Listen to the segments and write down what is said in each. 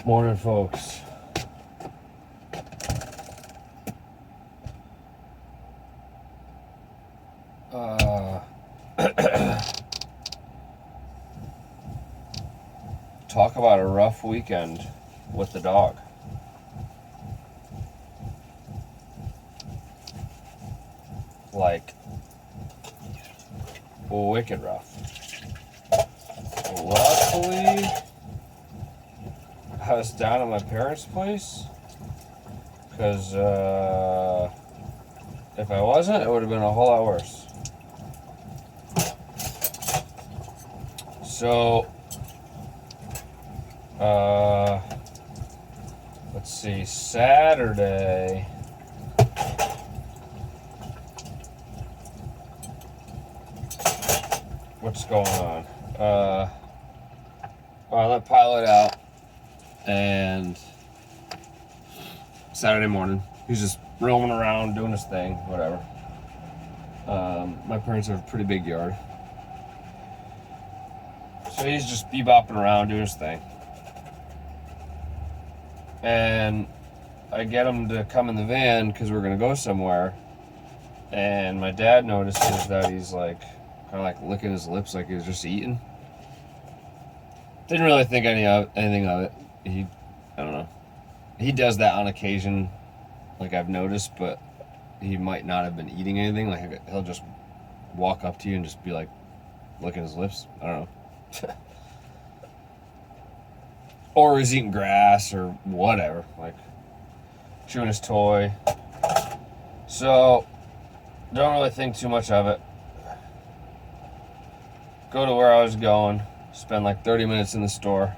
Morning, folks. Talk about a rough weekend with the dog. Like, wicked rough. Luckily, I was down at my parents' place, because if I wasn't, it would have been a whole lot worse. So, let's see, Saturday, what's going on? I let Pilot out, and Saturday morning, he's just roaming around, doing his thing, whatever. My parents have a pretty big yard, so he's just bebopping around, doing his thing. And I get him to come in the van because we're gonna go somewhere, and my dad notices that he's like kind of like licking his lips like he was just eating. Didn't really think anything of it. I don't know. He does that on occasion, like I've noticed, but he might not have been eating anything. Like he'll just walk up to you and just be like licking his lips. I don't know. Or he's eating grass or whatever, like chewing his toy. So, don't really think too much of it. Go to where I was going, spend like 30 minutes in the store,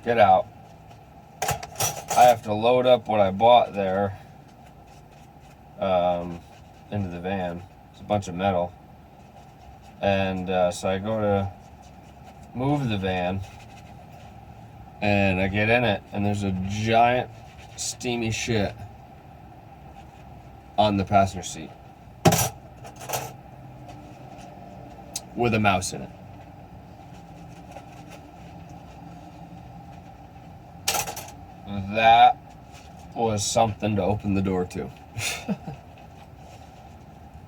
get out. I have to load up what I bought there into the van. It's a bunch of metal. And so I go to move the van, and I get in it, and there's a giant steamy shit on the passenger seat with a mouse in it. That was something to open the door to.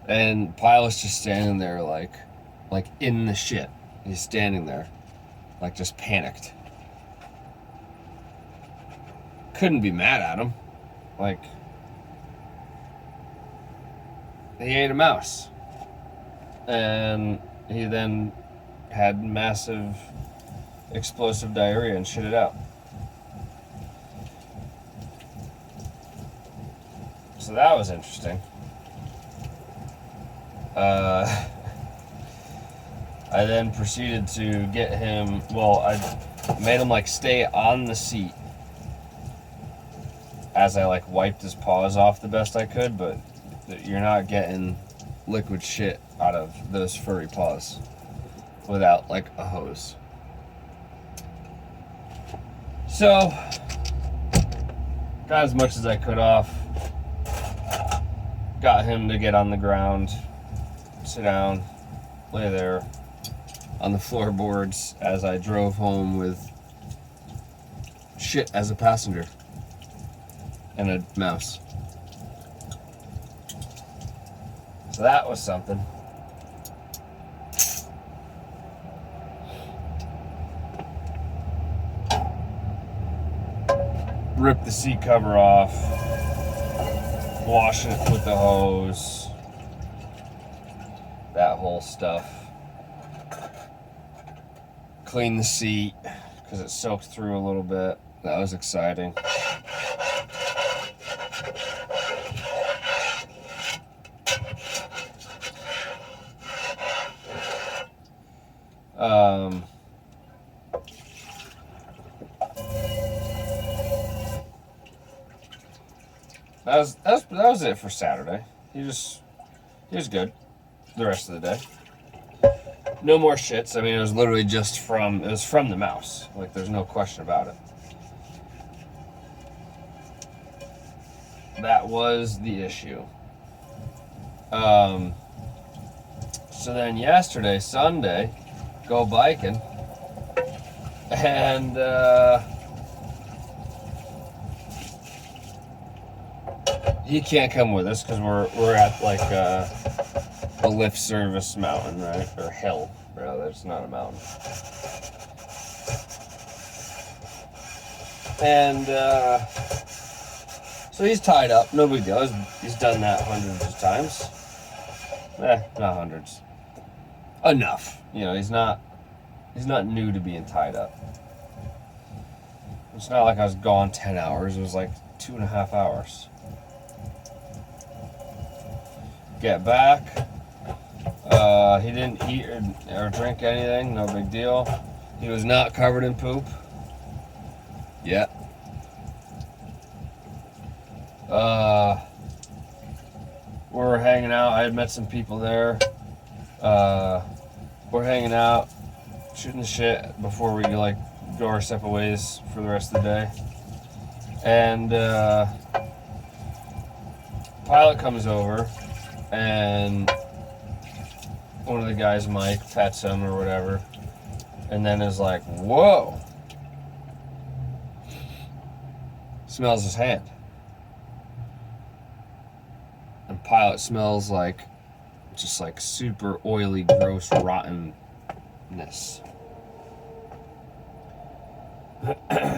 And Pilot's just standing there like in the shit. He's standing there like just panicked. Couldn't be mad at him. Like, he ate a mouse. And he then had massive explosive diarrhea and shit it out. So that was interesting. I then proceeded to get him, I made him like stay on the seat as I like wiped his paws off the best I could, but you're not getting liquid shit out of those furry paws without like a hose. So, got as much as I could off. Got him to get on the ground, sit down, lay there on the floorboards as I drove home with shit as a passenger and a mouse. So that was something. Ripped the seat cover off, washing it with the hose, that whole stuff. Clean the seat because it soaked through a little bit. That was exciting. That was it for Saturday. He was good the rest of the day. No more shits. I mean, it was literally just from the mouse. Like, there's no question about it. That was the issue. So then yesterday, Sunday, go biking, and he can't come with us because we're at like a lift service mountain, right? Or hill, rather. It's not a mountain. And so he's tied up. No big deal. He's done that hundreds of times. Not hundreds. Enough. You know, he's not new to being tied up. It's not like I was gone 10 hours. It was like 2.5 hours. Get back. He didn't eat or drink anything. No big deal. He was not covered in poop. Yeah. We're hanging out. I had met some people there. We're hanging out, shooting the shit before we like go our separate ways for the rest of the day. And Pilot comes over, and one of the guys, Mike, pets him or whatever, and then is like, "Whoa!" Smells his hand. And Pilot smells like just like super oily, gross, rottenness.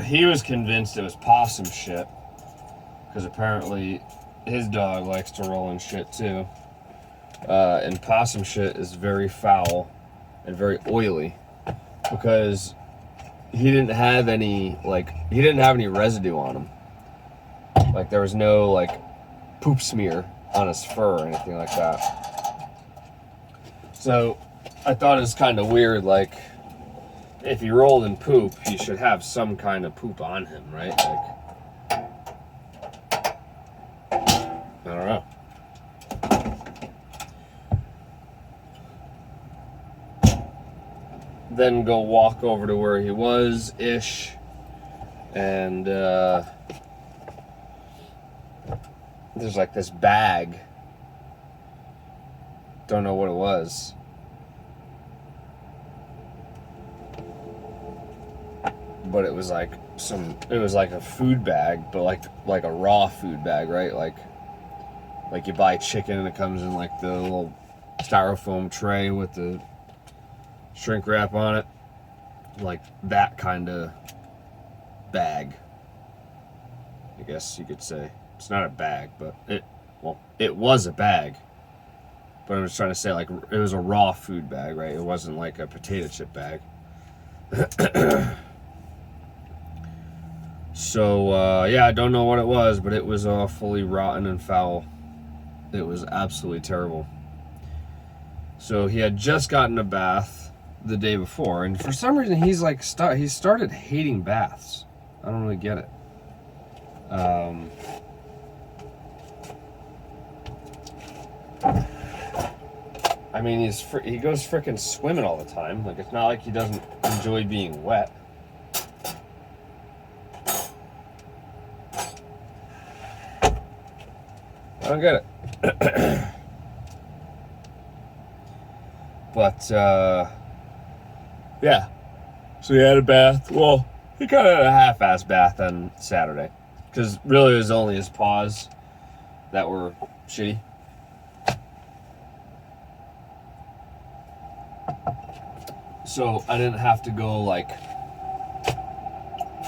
He was convinced it was possum shit because apparently his dog likes to roll in shit too. And possum shit is very foul and very oily because he didn't have any residue on him. Like there was no like poop smear on his fur or anything like that. So I thought it was kind of weird, like if he rolled in poop, he should have some kind of poop on him, right? Like, I don't know. Then go walk over to where he was ish, and there's like this bag. Don't know what it was. But it was like a food bag, but like a raw food bag, right? Like you buy chicken and it comes in like the little styrofoam tray with the shrink wrap on it. Like that kind of bag, I guess you could say. It's not a bag, but it was a bag. But I was trying to say, like, it was a raw food bag, right? It wasn't like a potato chip bag. So, yeah, I don't know what it was, but it was fully rotten and foul. It was absolutely terrible. So he had just gotten a bath the day before, and for some reason he's like he started hating baths. I don't really get it. I mean, he goes frickin' swimming all the time. Like, it's not like he doesn't enjoy being wet. I don't get it. But, yeah. So he had a bath. Well, he kind of had a half-assed bath on Saturday. Because really it was only his paws that were shitty. So I didn't have to go like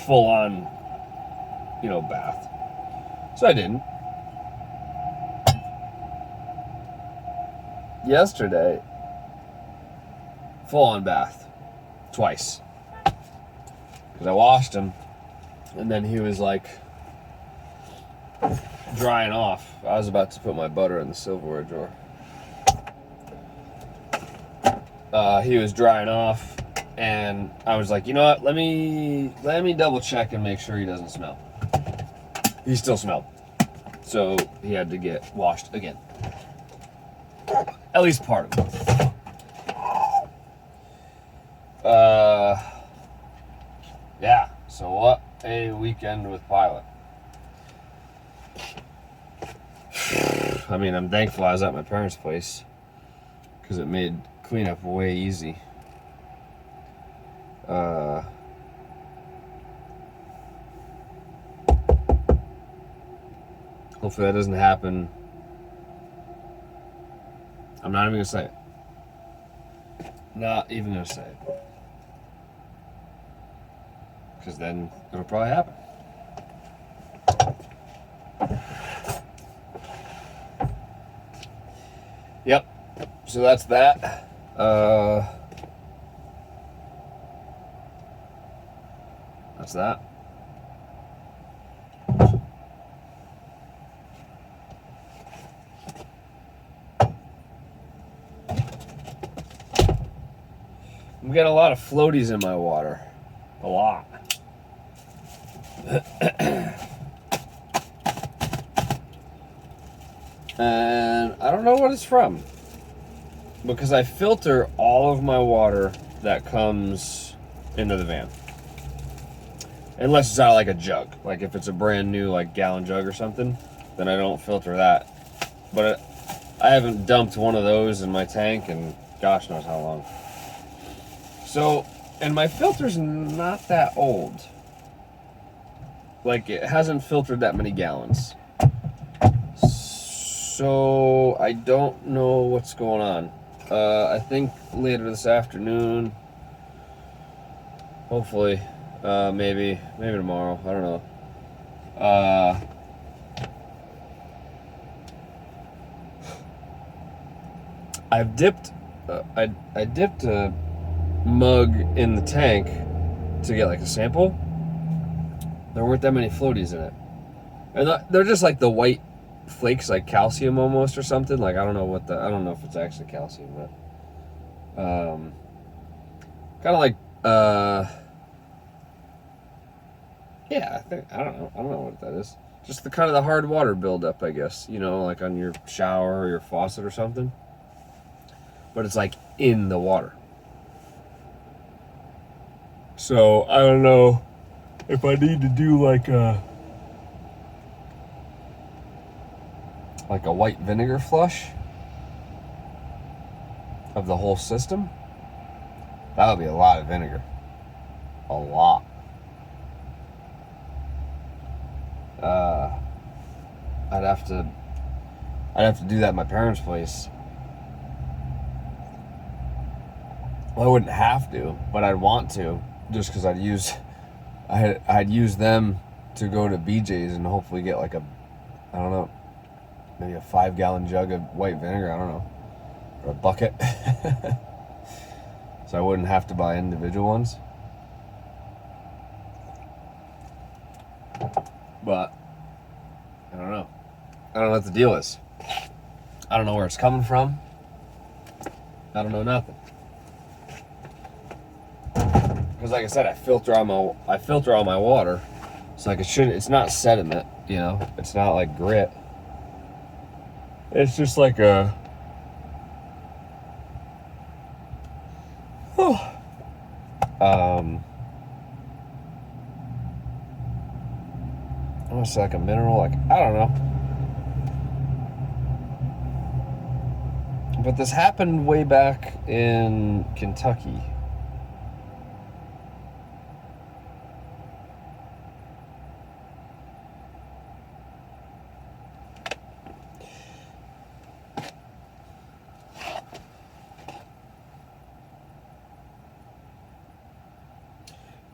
full on, bath. So I didn't. Yesterday, full on bath. Twice. Because I washed him, and then he was like drying off. I was about to put my butter in the silverware drawer. He was drying off, and I was like, you know what? Let me double check and make sure he doesn't smell. He still smelled, so he had to get washed again. At least part of it. Yeah. So what a weekend with Pilot. I mean, I'm thankful I was at my parents' place because it made cleanup way easy. Hopefully that doesn't happen. I'm not even gonna say it. Not even gonna say it. Because then it'll probably happen. Yep. So that's that. That's that. I'm getting a lot of floaties in my water. A lot. And I don't know what it's from. Because I filter all of my water that comes into the van. Unless it's out of like a jug. Like if it's a brand new like gallon jug or something, then I don't filter that. But I haven't dumped one of those in my tank in gosh knows how long. So, and my filter's not that old. Like it hasn't filtered that many gallons. So I don't know what's going on. I think later this afternoon, hopefully, maybe tomorrow, I don't know. I've dipped, I dipped a mug in the tank to get like a sample. There weren't that many floaties in it. And they're just like the white flakes, like calcium almost or something. Like I don't know if it's actually calcium, but kind of like yeah, I don't know what that is. Just the kind of the hard water buildup, I guess, you know, like on your shower or your faucet or something. But it's like in the water. So I don't know if I need to do like a white vinegar flush of the whole system. That would be a lot of vinegar. A lot. I'd have to do that at my parents' place. Well, I wouldn't have to, but I'd want to, just because I'd use them to go to BJ's and hopefully get like I don't know, maybe a 5-gallon jug of white vinegar, I don't know, or a bucket. So I wouldn't have to buy individual ones. But I don't know. I don't know what the deal is. I don't know where it's coming from. I don't know nothing. Because like I said, I filter all my water. It's like it's not sediment, you know. It's not like grit. It's just like almost like a mineral, like I don't know. But this happened way back in Kentucky.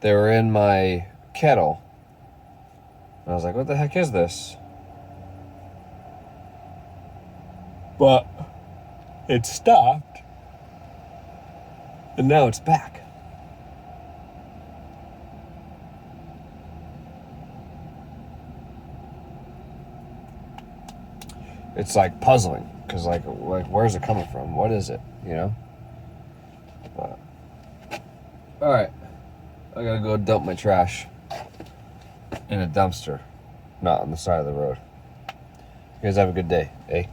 They were in my kettle. And I was like, what the heck is this? But it stopped. And now it's back. It's like puzzling. Because like where's it coming from? What is it? You know? But, all right. I gotta go dump my trash in a dumpster, not on the side of the road. You guys have a good day, eh?